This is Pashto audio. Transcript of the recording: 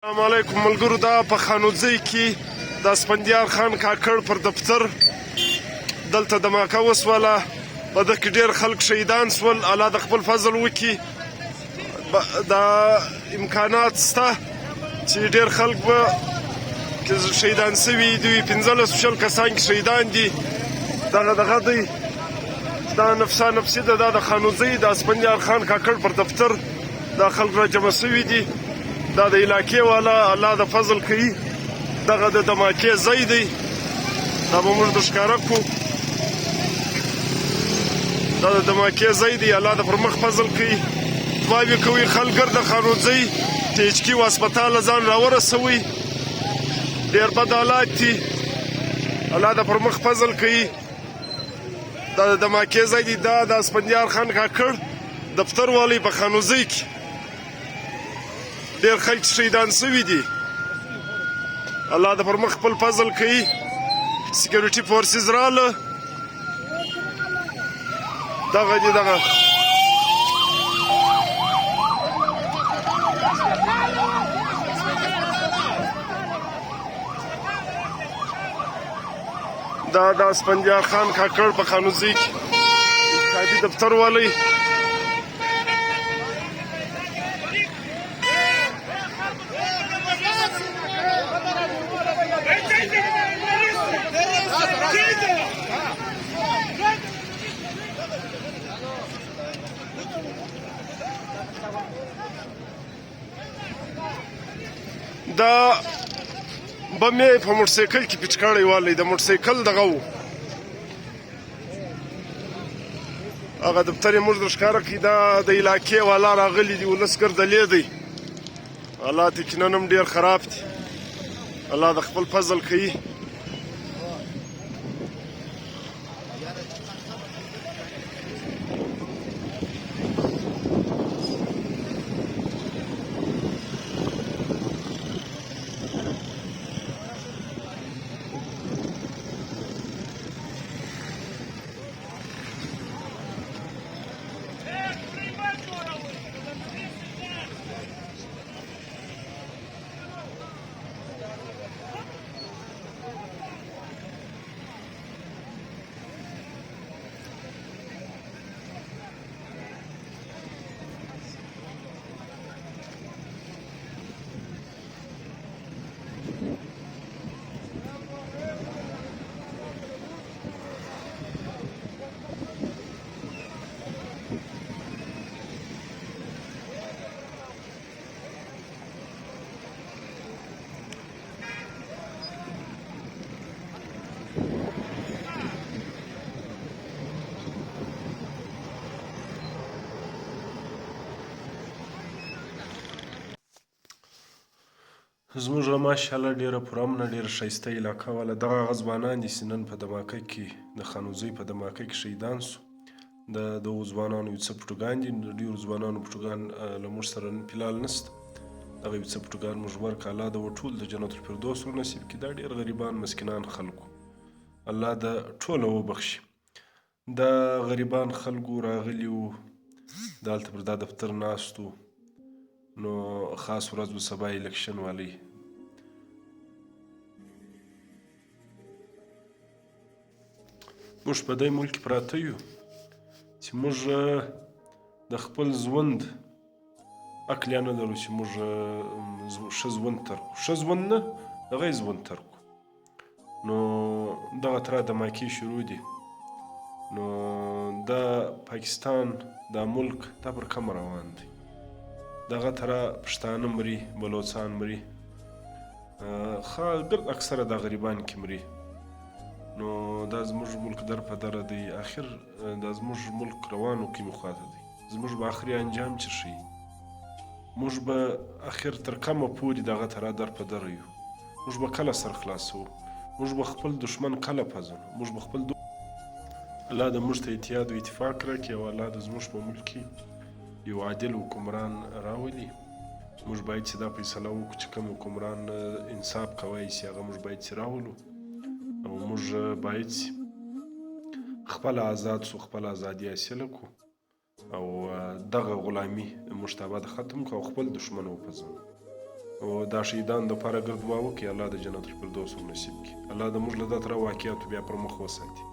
السلام علیکم ملګرو. دا په خانوځی کې د اسفندیار خان کاکړ پر دفتر دلته دماکه وسوله. په ده کې ډېر خلک شهیدان سول. الله د خپل فضل وکړي. دا امکانات شته چې ډېر خلک به شهیدان سوي دي. 15 کسان کې شهیدان دي. دغه دی دا نفسا نفسي ده. دا د خانوځی د اسفندیار خان کاکړ پر دفتر دا خلک را جمع سوي دي. دا د علاقې والا الله د فضل کوي. دغه د دماکې ځای دی. دا به موږ د ښکاره کړو. دا د دماکې ځای دی. الله د پر مخ فضل کوي. دعاوې کوي خلګر د خانوځی ټیچکي و هسپتال ځان راورسوي. ډېر بد حالات دي. الله د پر مخ فضل کوي. دا د دماکې ځای دی. دا د اسفندیار خان کاکړ دفتر والی په خانوځی کې ډېر خلک شهیدان سوي دي. الله د پر مخ خپل فضل کوي. سکیورټي فورسز راله. دغه دي دغه دا د اسفندیار خان کاکړ په خانوځی کې انتخابي دفتر والی دا بم یې په موټرسایکل کې پیچ کړی والی. د موټرسایکل دغه و هغه دفتر یې موږ در ښکاره کړي. دا د علاقې والا راغلي دي. ولس ګردلې دی. حالات یې کنن هم ډېر خراب دي. الله د خپل فضل کوي. زموږ ماشاءالله ډېره پرامنه ډېره ښایسته علاقه واله. دغه هغه ځوانان دي چې نن په دماکه کې د خانوځی په دماکه کې شهیدان سو. د دغو ځوانانو یو څه پټوګان دي. د ډېرو ځوانانو پټوګان له موږ سره نن فلحال نشته. دغه یو څه پټوګان موږ ورکړه. الله د ټول د جنت الفردوس ورنصیب کړي. دا ډېر غریبان مسکینان خلکو. الله د ټوله وبخښي. دا غریبان خلکو راغلي وو. دلته پر دا دفتر ناست وو. نو خاص ورځ و سبا الیکشن والی. موږ په دې ملک کې پراته یو چې موږ د خپل ژوند عقل نه لرو چې موږ ښه ژوند تېر کړو. ښه ژوند نه دغه یې ژوند تېر کړو. نو دغه تر دماکې شروع دي. نو دا پاکستان دا ملک دا پر کومه روان دی. دغه تره پښتانه مري، بلوچان مري، ګرد اکثره دا غریبان کې مري. نو دا زموږ ملک در په دره دی. آخر دا زموږ ملک روانو کومې خواته دی. زموږ به آخري انجام څه ښیي. موږ به آخر تر کومه پورې دغه تره در په دره یو. موږ به کله سر خلاصو. موږ به خپل دښمن کله پزنو. موږ به خپل الله د موږ ته اتحاد و اتفاق راکړي او الله د زموږ په ملک کې یو عادل حکمران راولي. موږ باید چې دا فیصله وکړو چې کوم حکمران انصاف کولی شي هغه موږ باید چې راولو. او موږ باید خپل آزاد سو، خپل ازادي حاصله کړو او دغه غلامي موږ ته باید ختم کړو او خپل دښمن وپځو. او دا شهیدانو دپاره ګر دعا وکړي الله د جنت الفردوس ورنصیب کړي الله د موږ له دا تره واقعاتو بیا پر مخ وساتي